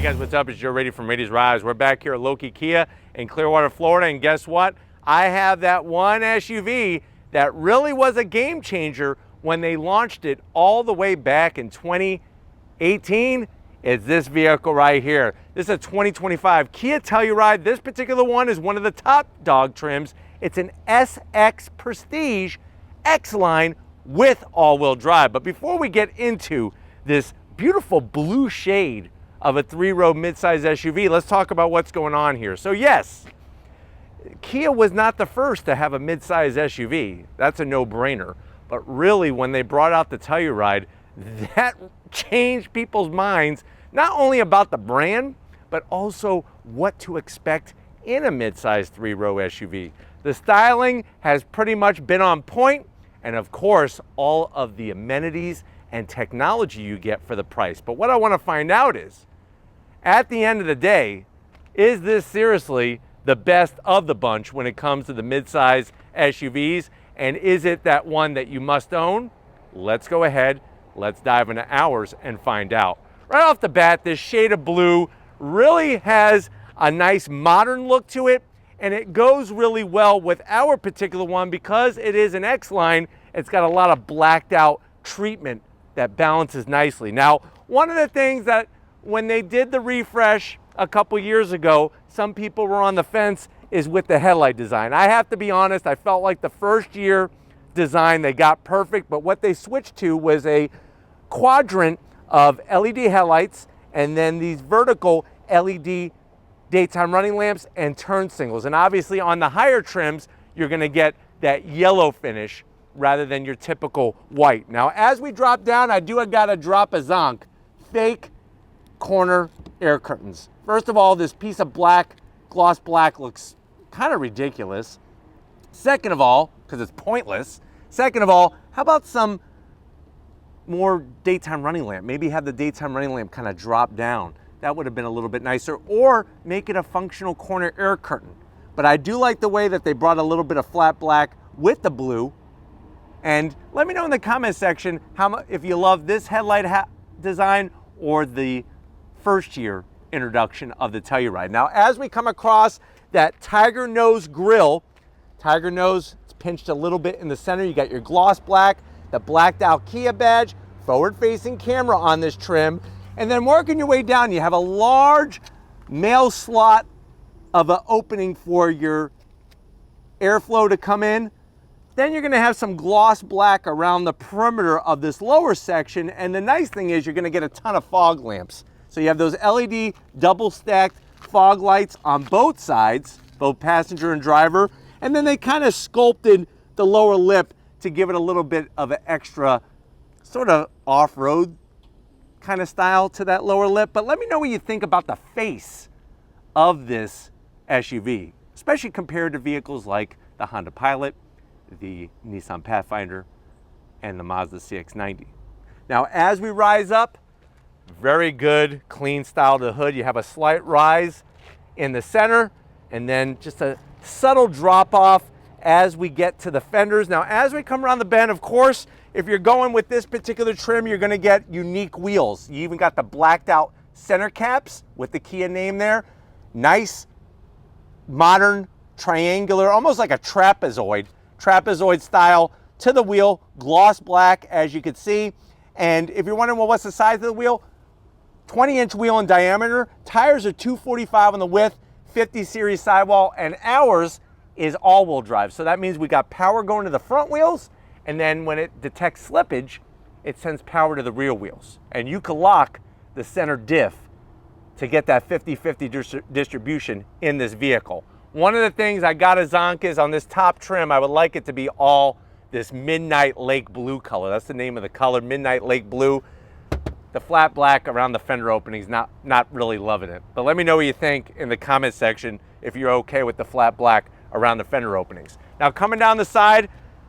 Hey guys, what's up? It's Joe Rady from Rady's Rides. We're back here at Loki Kia in Clearwater, Florida, and guess what? I have that one SUV that really was a game changer when they launched it all the way back in 2018. It's this vehicle right here. This is a 2025 Kia Telluride. This particular one is one of the top dog trims. It's an SX Prestige X-Line with all-wheel drive. But before we get into this beautiful blue shade of a three-row midsize SUV, let's talk about what's going on here. So yes, Kia was not the first to have a midsize SUV. That's a no-brainer. But really, when they brought out the Telluride, that changed people's minds, not only about the brand, but also what to expect in a midsize three-row SUV. The styling has pretty much been on point, and of course, all of the amenities and technology you get for the price. But what I want to find out is, at the end of the day, is this seriously the best of the bunch when it comes to the midsize SUVs? And is it that one that you must own? Let's go ahead, let's dive into ours and find out. Right off the bat, this shade of blue really has a nice modern look to it, and it goes really well with our particular one because it is an X-Line. It's got a lot of blacked out treatment that balances nicely. Now, one of the things that when they did the refresh a couple years ago, some people were on the fence is with the headlight design. I have to be honest, I felt like the first year design they got perfect, but what they switched to was a quadrant of LED headlights and then these vertical LED daytime running lamps and turn signals. And obviously on the higher trims, you're gonna get that yellow finish rather than your typical white. Now, as we drop down, I gotta drop a zonk. Fake corner air curtains. First of all, this piece of black, gloss black, looks kind of ridiculous. Second of all, because it's pointless. Second of all, how about some more daytime running lamp? Maybe have the daytime running lamp kind of drop down. That would have been a little bit nicer, or make it a functional corner air curtain. But I do like the way that they brought a little bit of flat black with the blue. And let me know in the comment section if you love this headlight design or the first year introduction of the Telluride. Now, as we come across that tiger nose grille, tiger nose, it's pinched a little bit in the center. You got your gloss black, the blacked out Kia badge, forward facing camera on this trim. And then working your way down, you have a large mail slot of an opening for your airflow to come in. Then you're gonna have some gloss black around the perimeter of this lower section. And the nice thing is you're gonna get a ton of fog lamps. So you have those LED double stacked fog lights on both sides, both passenger and driver. And then they kind of sculpted the lower lip to give it a little bit of an extra sort of off-road kind of style to that lower lip. But let me know what you think about the face of this SUV, especially compared to vehicles like the Honda Pilot, the Nissan Pathfinder, and the Mazda CX-90. Now, as we rise up, very good, clean style to the hood. You have a slight rise in the center, and then just a subtle drop off as we get to the fenders. Now, as we come around the bend, of course, if you're going with this particular trim, you're gonna get unique wheels. You even got the blacked out center caps with the Kia name there. Nice, modern, triangular, almost like a trapezoid style to the wheel, gloss black, as you can see. And if you're wondering, well, what's the size of the wheel? 20-inch wheel in diameter. Tires are 245 on the width, 50 series sidewall, and ours is all-wheel drive. So that means we got power going to the front wheels, and then when it detects slippage, it sends power to the rear wheels. And you can lock the center diff to get that 50-50 distribution in this vehicle. One of the things I got a zonk is on this top trim, I would like it to be all this midnight lake blue color. That's the name of the color, midnight lake blue. The flat black around the fender openings, not really loving it. But let me know what you think in the comment section if you're okay with the flat black around the fender openings. Now, coming down the side,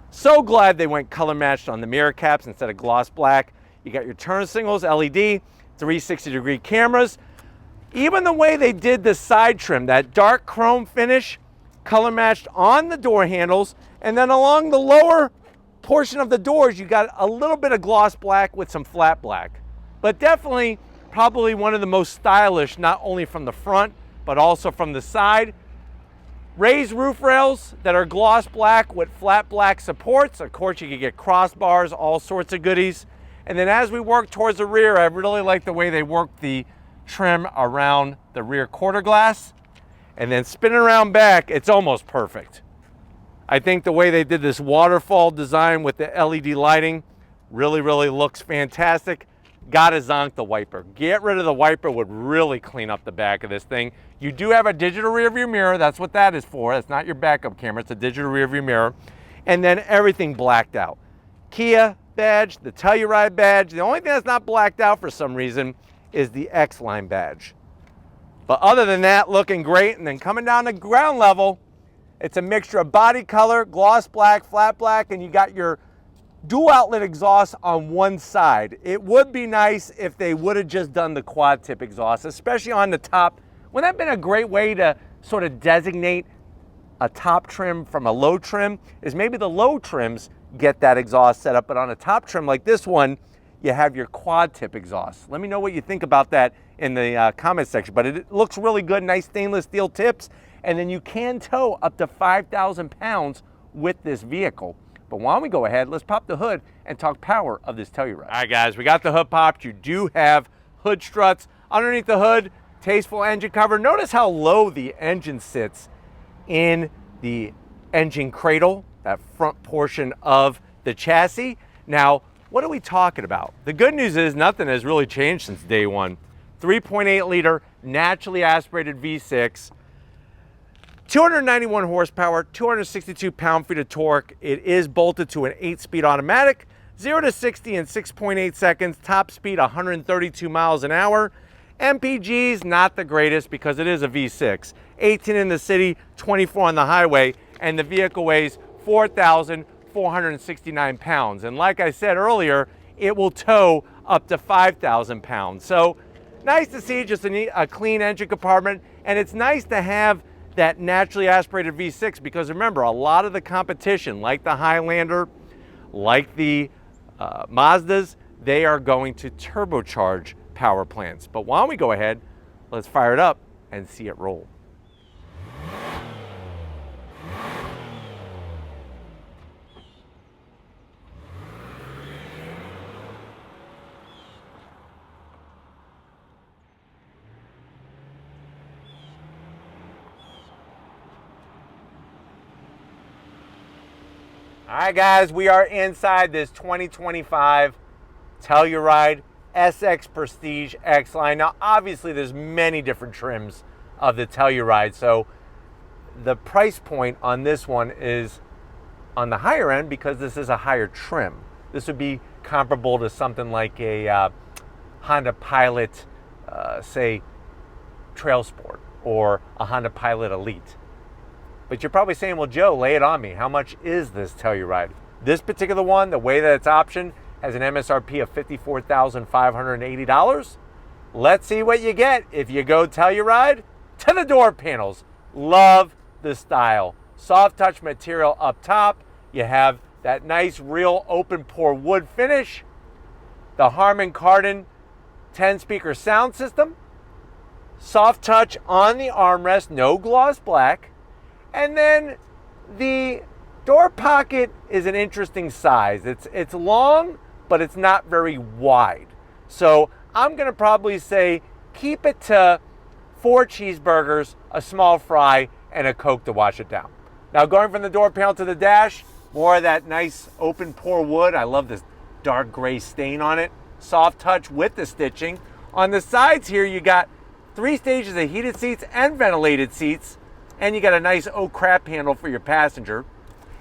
so glad they went color matched on the mirror caps instead of gloss black. You got your turn signals, LED, 360-degree cameras. Even the way they did the side trim, that dark chrome finish, color matched on the door handles, and then along the lower portion of the doors, you got a little bit of gloss black with some flat black. But definitely Probably one of the most stylish, not only from the front, but also from the side. Raised roof rails that are gloss black with flat black supports. Of course, you can get crossbars, all sorts of goodies. And then as we work towards the rear, I really like the way they work the trim around the rear quarter glass. And then spinning around back, it's almost perfect. I think the way they did this waterfall design with the LED lighting really looks fantastic. Gotta zonk the wiper. Get rid of the wiper would really clean up the back of this thing. You do have a digital rear view mirror. That's what that is for. That's not your backup camera. It's a digital rear view mirror. And then everything blacked out. Kia badge, the Telluride badge. The only thing that's not blacked out for some reason is the X-Line badge. But other than that, looking great. And then coming down to ground level, it's a mixture of body color, gloss black, flat black, and you got your dual outlet exhaust on one side. It would be nice if they would have just done the quad tip exhaust, especially on the top. Wouldn't that have been a great way to sort of designate a top trim from a low trim? Is maybe the low trims get that exhaust set up, but on a top trim like this one, you have your quad tip exhaust. Let me know what you think about that in the comment section, but it looks really good. Nice stainless steel tips, and then you can tow up to 5,000 pounds with this vehicle. But why don't we go ahead, let's pop the hood and talk power of this Telluride. All right, guys, we got the hood popped. You do have hood struts. Underneath the hood, tasteful engine cover. Notice how low the engine sits in the engine cradle, that front portion of the chassis. Now, what are we talking about? The good news is nothing has really changed since day one. 3.8 liter naturally aspirated V6, 291 horsepower, 262 pound-feet of torque. It is bolted to an 8-speed automatic, 0 to 60 in 6.8 seconds, top speed 132 miles an hour. MPG's not the greatest because it is a V6. 18 in the city, 24 on the highway, and the vehicle weighs 4,469 pounds. And like I said earlier, it will tow up to 5,000 pounds. So nice to see just a clean engine compartment, and it's nice to have that naturally aspirated V6 because remember, a lot of the competition, like the Highlander, like the Mazdas, they are going to turbocharge power plants. But why don't we go ahead, let's fire it up and see it roll. All right, guys, we are inside this 2025 Telluride SX Prestige X-Line. Now, obviously, there's many different trims of the Telluride, so the price point on this one is on the higher end because this is a higher trim. This would be comparable to something like a Honda Pilot, say, Trail Sport, or a Honda Pilot Elite. But you're probably saying, well, Joe, lay it on me. How much is this Telluride? This particular one, the way that it's optioned, has an MSRP of $54,580. Let's see what you get if you go Telluride to the door panels. Love the style. Soft touch material up top. You have that nice real open pore wood finish. The Harman Kardon 10-speaker sound system. Soft touch on the armrest, no gloss black. And then the door pocket is an interesting size. It's long, but it's not very wide. So I'm gonna probably say keep it to 4 cheeseburgers, a small fry, and a Coke to wash it down. Now going from the door panel to the dash, more of that nice open pore wood. I love this dark gray stain on it. Soft touch with the stitching. On the sides here, you got 3 stages of heated seats and ventilated seats. And you got a nice oak crap handle for your passenger.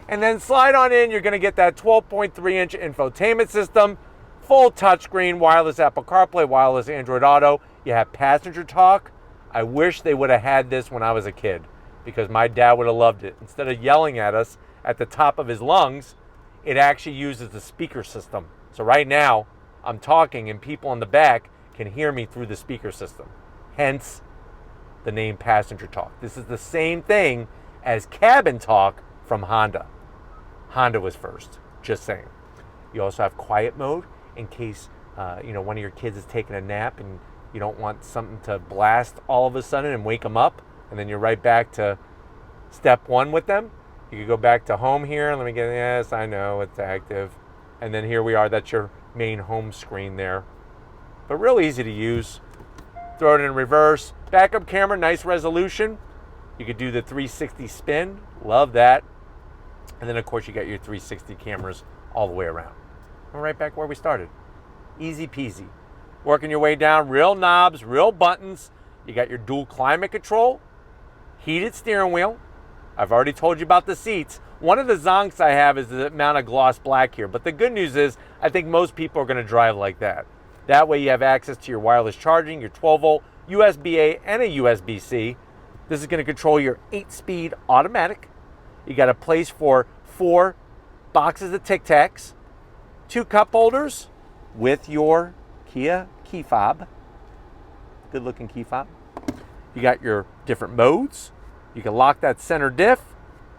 And then slide on in, you're gonna get that 12.3-inch infotainment system, full touchscreen, wireless Apple CarPlay, wireless Android Auto. You have passenger talk. I wish they would have had this when I was a kid because my dad would have loved it. Instead of yelling at us at the top of his lungs, it actually uses the speaker system. So right now, I'm talking and people in the back can hear me through the speaker system. Hence, the name passenger talk. This is the same thing as cabin talk from Honda. Honda was first, just saying. You also have quiet mode in case one of your kids is taking a nap and You don't want something to blast all of a sudden and wake them up, and then you're right back to step one with them. You could go back to home here. Let me get, yes, I know it's active. And then here we are. That's your main home screen there. But real easy to use. Throw it in reverse. Backup camera, nice resolution. You could do the 360 spin. Love that. And then, of course, you got your 360 cameras all the way around. We're right back where we started. Easy peasy. Working your way down, real knobs, real buttons. You got your dual climate control, heated steering wheel. I've already told you about the seats. One of the zonks I have is the amount of gloss black here. But the good news is I think most people are going to drive like that. That way you have access to your wireless charging, your 12-volt USB-A and a USB-C. This is going to control your 8-speed automatic. You got a place for 4 boxes of Tic Tacs, 2 cup holders with your Kia key fob. Good looking key fob. You got your different modes. You can lock that center diff.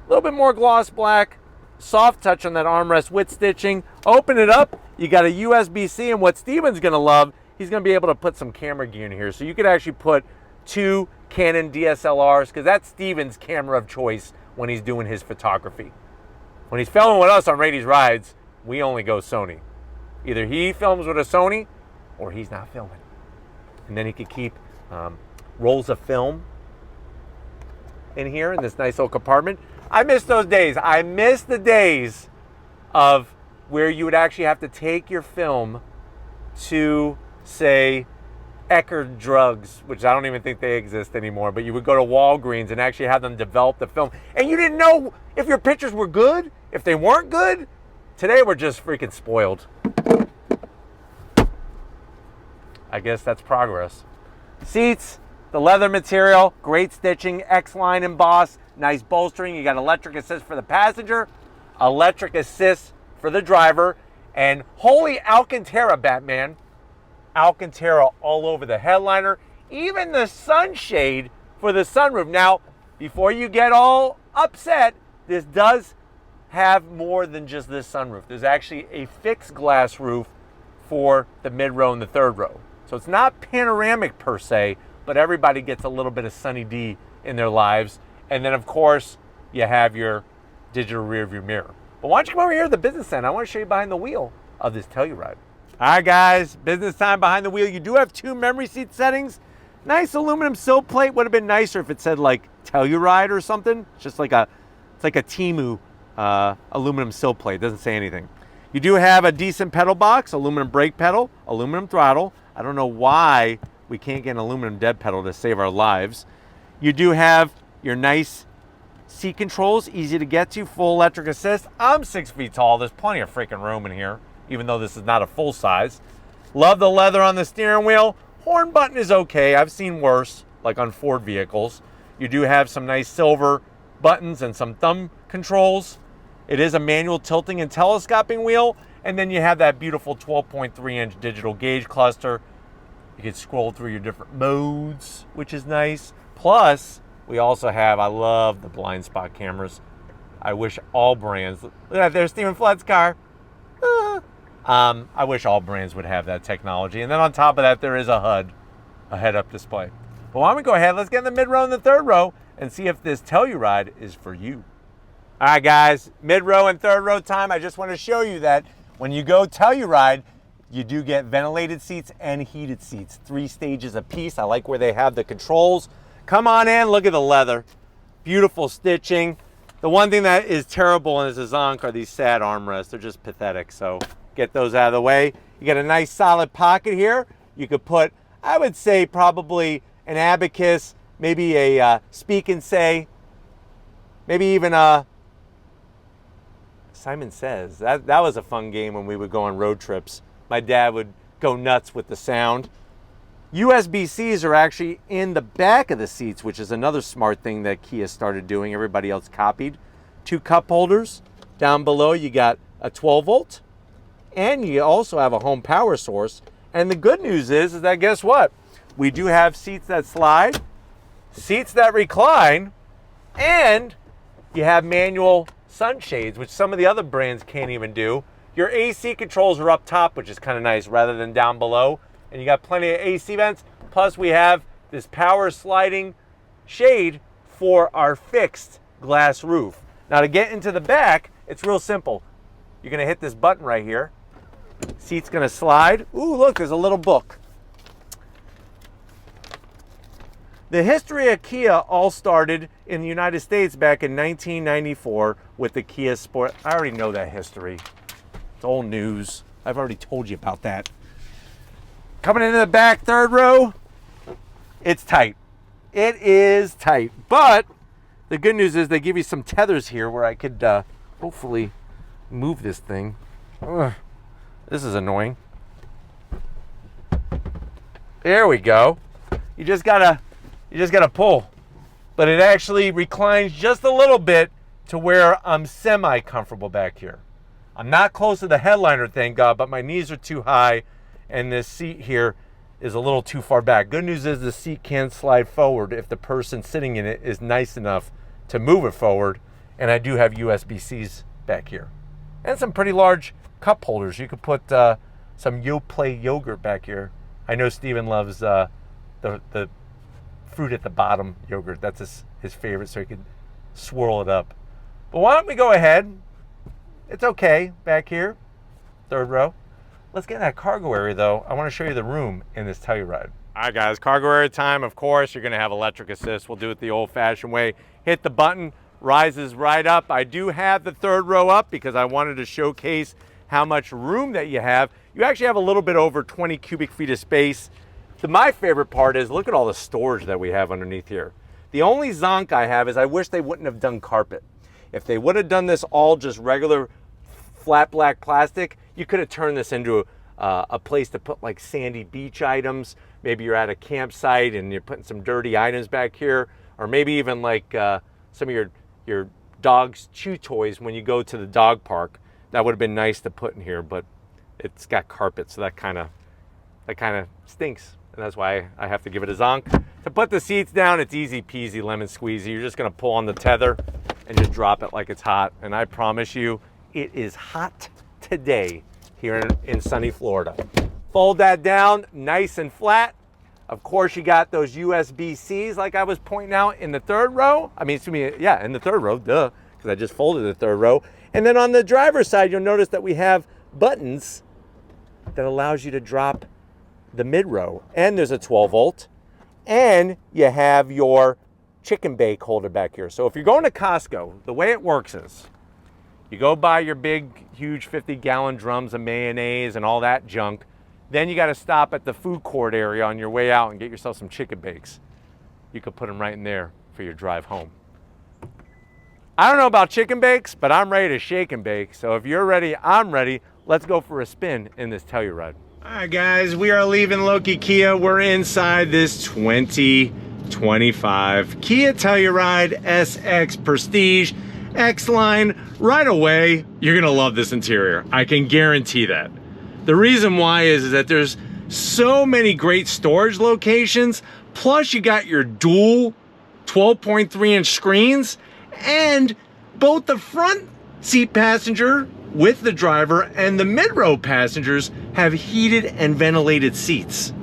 A little bit more gloss black. Soft touch on that armrest with stitching. Open it up. You got a USB-C, and what Steven's going to love, he's going to be able to put some camera gear in here. So you could actually put 2 Canon DSLRs, because that's Steven's camera of choice when he's doing his photography. When he's filming with us on Rady's Rides, we only go Sony. Either he films with a Sony or he's not filming. And then he could keep rolls of film in here in this nice little compartment. I miss those days. I miss the days of where you would actually have to take your film to, say, Eckerd Drugs, which I don't even think they exist anymore, but you would go to Walgreens and actually have them develop the film. And you didn't know if your pictures were good, if they weren't good. Today we're just freaking spoiled. I guess that's progress. Seats, the leather material, great stitching, X-line embossed, nice bolstering. You got electric assist for the passenger, electric assist for the driver, and holy Alcantara, Batman. Alcantara all over the headliner, even the sunshade for the sunroof. Now, before you get all upset, this does have more than just this sunroof. There's actually a fixed glass roof for the mid-row and the third row. So it's not panoramic per se, but everybody gets a little bit of sunny D in their lives. And then, of course, you have your digital rear view mirror. But why don't you come over here to the business center? I want to show you behind the wheel of this Telluride. All right, guys, business time behind the wheel. You do have 2 memory seat settings. Nice aluminum sill plate. Would have been nicer if it said like Telluride or something. It's just like it's like a Temu aluminum sill plate. It doesn't say anything. You do have a decent pedal box, aluminum brake pedal, aluminum throttle. I don't know why we can't get an aluminum dead pedal to save our lives. You do have your nice seat controls, easy to get to, full electric assist. I'm 6 feet tall. There's plenty of freaking room in here, even though this is not a full size. Love the leather on the steering wheel. Horn button is okay. I've seen worse, like on Ford vehicles. You do have some nice silver buttons and some thumb controls. It is a manual tilting and telescoping wheel. And then you have that beautiful 12.3-inch digital gauge cluster. You can scroll through your different modes, which is nice. Plus, we also have, I love the blind spot cameras. I wish all brands, look at that, there's Stephen Flood's car. I wish all brands would have that technology. And then on top of that, there is a HUD, a head-up display. But why don't we go ahead, let's get in the mid-row and the third row and see if this Telluride is for you. All right, guys, mid-row and third row time. I just want to show you that when you go Telluride, you do get ventilated seats and heated seats, 3 stages apiece. I like where they have the controls. Come on in, look at the leather. Beautiful stitching. The one thing that is terrible in this Zonk are these sad armrests. They're just pathetic, so get those out of the way. You got a nice solid pocket here. You could put, I would say, probably an abacus, maybe a speak and say, maybe even a Simon Says. That was a fun game when we would go on road trips. My dad would go nuts with the sound. USB-Cs are actually in the back of the seats, which is another smart thing that Kia started doing. Everybody else copied. 2 cup holders. Down below you got a 12-volt. And you also have a home power source. And the good news is that guess what? We do have seats that slide, seats that recline, and you have manual sunshades, which some of the other brands can't even do. Your AC controls are up top, which is kind of nice, rather than down below. And you got plenty of AC vents. Plus we have this power sliding shade for our fixed glass roof. Now to get into the back, it's real simple. You're gonna hit this button right here. Seat's gonna slide. Ooh, look, there's a little book. The history of Kia all started in the United States back in 1994 with the Kia Sport. I already know that history. It's old news. I've already told you about that. Coming into the back, third row, it's tight. It is tight. But the good news is they give you some tethers here where I could hopefully move this thing. Ugh, this is annoying. There we go. You just gotta pull. But it actually reclines just a little bit to where I'm semi-comfortable back here. I'm not close to the headliner, thank God, but my knees are too high and this seat here is a little too far back. Good news is the seat can slide forward if the person sitting in it is nice enough to move it forward. And I do have USB-Cs back here. And some pretty large cup holders. You could put some Yoplait yogurt back here. I know Steven loves the fruit at the bottom yogurt. That's his favorite, so he can swirl it up. But why don't we go ahead? It's okay back here, third row. Let's get in that cargo area though. I want to show you the room in this Telluride. All right guys, cargo area time. Of course, you're gonna have electric assist. We'll do it the old fashioned way. Hit the button, rises right up. I do have the third row up because I wanted to showcase how much room that you have. You actually have a little bit over 20 cubic feet of space. My favorite part is look at all the storage that we have underneath here. The only zonk I have is I wish they wouldn't have done carpet. If they would have done this all just regular flat black plastic, you could have turned this into a place to put like sandy beach items. Maybe you're at a campsite and you're putting some dirty items back here, or maybe even like some of your dog's chew toys when you go to the dog park. That would have been nice to put in here, but it's got carpet, so that kind of stinks. And that's why I have to give it a zonk. To put the seats down, it's easy peasy lemon squeezy. You're just gonna pull on the tether and just drop it like it's hot. And I promise you, it is hot today here in sunny Florida. Fold that down nice and flat. Of course, you got those USB-Cs like I was pointing out in the third row. I mean, excuse me, yeah, in the third row, duh, because I just folded the third row. And then on the driver's side, you'll notice that we have buttons that allows you to drop the mid row, and there's a 12 volt, and you have your chicken bake holder back here. So if you're going to Costco, the way it works is you go buy your big, huge 50-gallon drums of mayonnaise and all that junk. Then you got to stop at the food court area on your way out and get yourself some chicken bakes. You could put them right in there for your drive home. I don't know about chicken bakes, but I'm ready to shake and bake. So if you're ready, I'm ready. Let's go for a spin in this Telluride. All right, guys, we are leaving Loki Kia. We're inside this 2025 Kia Telluride SX Prestige X-Line. Right away, you're gonna love this interior. I can guarantee that. The reason why is that there's so many great storage locations, plus you got your dual 12.3-inch screens, and both the front seat passenger with the driver and the mid-row passengers have heated and ventilated seats.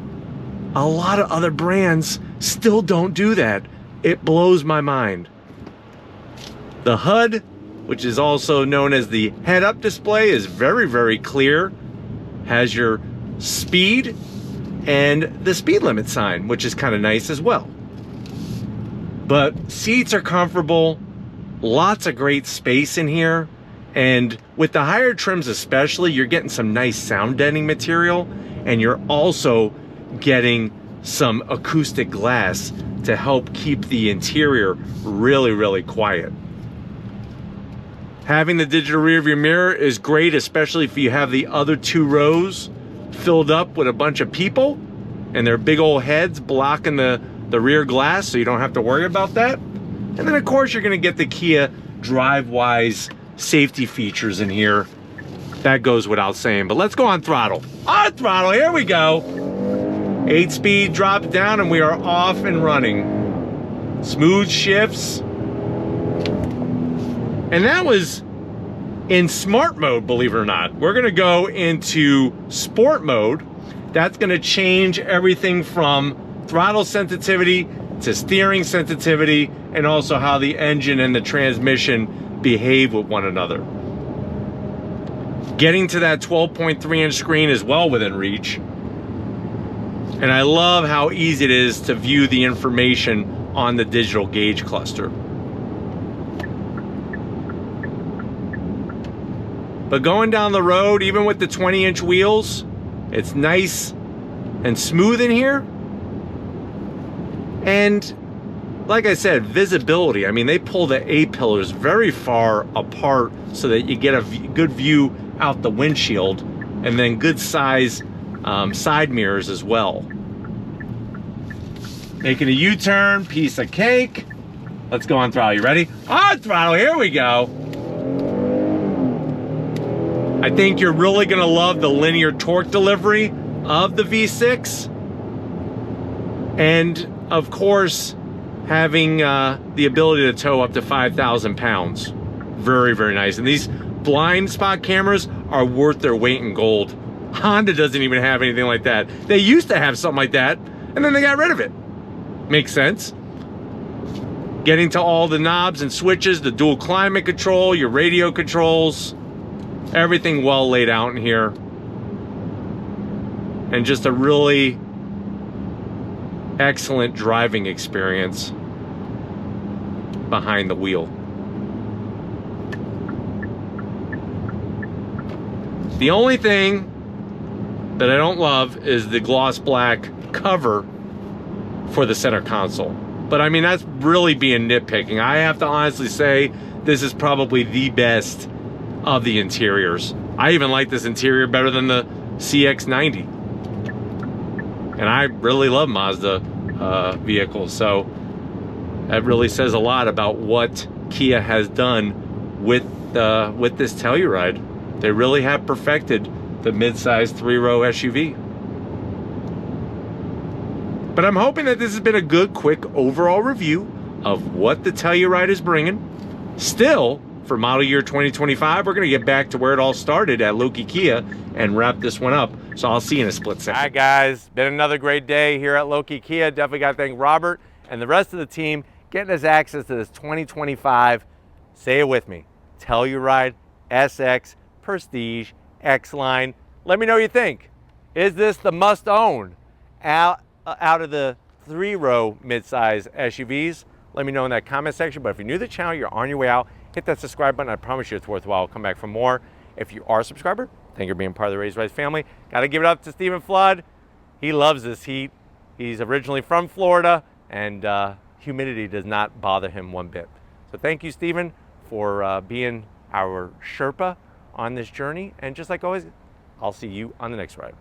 A lot of other brands still don't do that. It blows my mind. The HUD, which is also known as the head-up display, is very, very clear. Has your speed and the speed limit sign, which is kind of nice as well. But seats are comfortable, lots of great space in here. And with the higher trims especially, you're getting some nice sound deadening material, and you're also getting some acoustic glass to help keep the interior really, really quiet. Having the digital rear view mirror is great, especially if you have the other two rows filled up with a bunch of people and their big old heads blocking the rear glass, so you don't have to worry about that. And then of course you're gonna get the Kia DriveWise safety features in here. That goes without saying, but let's go on throttle. On throttle, here we go. 8-speed drop down and we are off and running. Smooth shifts. And that was in smart mode, believe it or not. We're gonna go into sport mode. That's gonna change everything from throttle sensitivity to steering sensitivity, and also how the engine and the transmission behave with one another. Getting to that 12.3-inch screen is well within reach. And I love how easy it is to view the information on the digital gauge cluster. But going down the road, even with the 20-inch wheels, it's nice and smooth in here. And like I said, visibility. I mean, they pull the A-pillars very far apart so that you get a good view out the windshield, and then good size side mirrors as well. Making a U-turn, piece of cake. Let's go on throttle. You ready? On throttle, here we go. I think you're really gonna love the linear torque delivery of the V6. And of course, having the ability to tow up to 5,000 pounds. Very, very nice. And these blind spot cameras are worth their weight in gold. Honda doesn't even have anything like that. They used to have something like that, and then they got rid of it. Makes sense. Getting to all the knobs and switches, the dual climate control, your radio controls, everything well laid out in here. And just a really excellent driving experience behind the wheel. The only thing that I don't love is the gloss black cover for the center console. But I mean, that's really being nitpicking. I have to honestly say, this is probably the best of the interiors. I even like this interior better than the CX-90. And I really love Mazda vehicles, so that really says a lot about what Kia has done with this Telluride. They really have perfected the midsize 3-row SUV. But I'm hoping that this has been a good, quick overall review of what the Telluride is bringing. Still, for model year 2025, we're going to get back to where it all started at Loki Kia and wrap this one up. So I'll see you in a split second. All right, guys, been another great day here at Loki Kia. Definitely got to thank Robert and the rest of the team getting us access to this 2025, say it with me, Telluride SX Prestige X-Line. Let me know what you think. Is this the must-own out of the 3-row midsize SUVs? Let me know in that comment section. But if you're new to the channel, you're on your way out, hit that subscribe button. I promise you it's worthwhile. I'll come back for more. If you are a subscriber, thank you for being part of the Raised Right family. Got to give it up to Stephen Flood. He loves this heat. He's originally from Florida, and humidity does not bother him one bit. So thank you, Stephen, for being our Sherpa on this journey. And just like always, I'll see you on the next ride.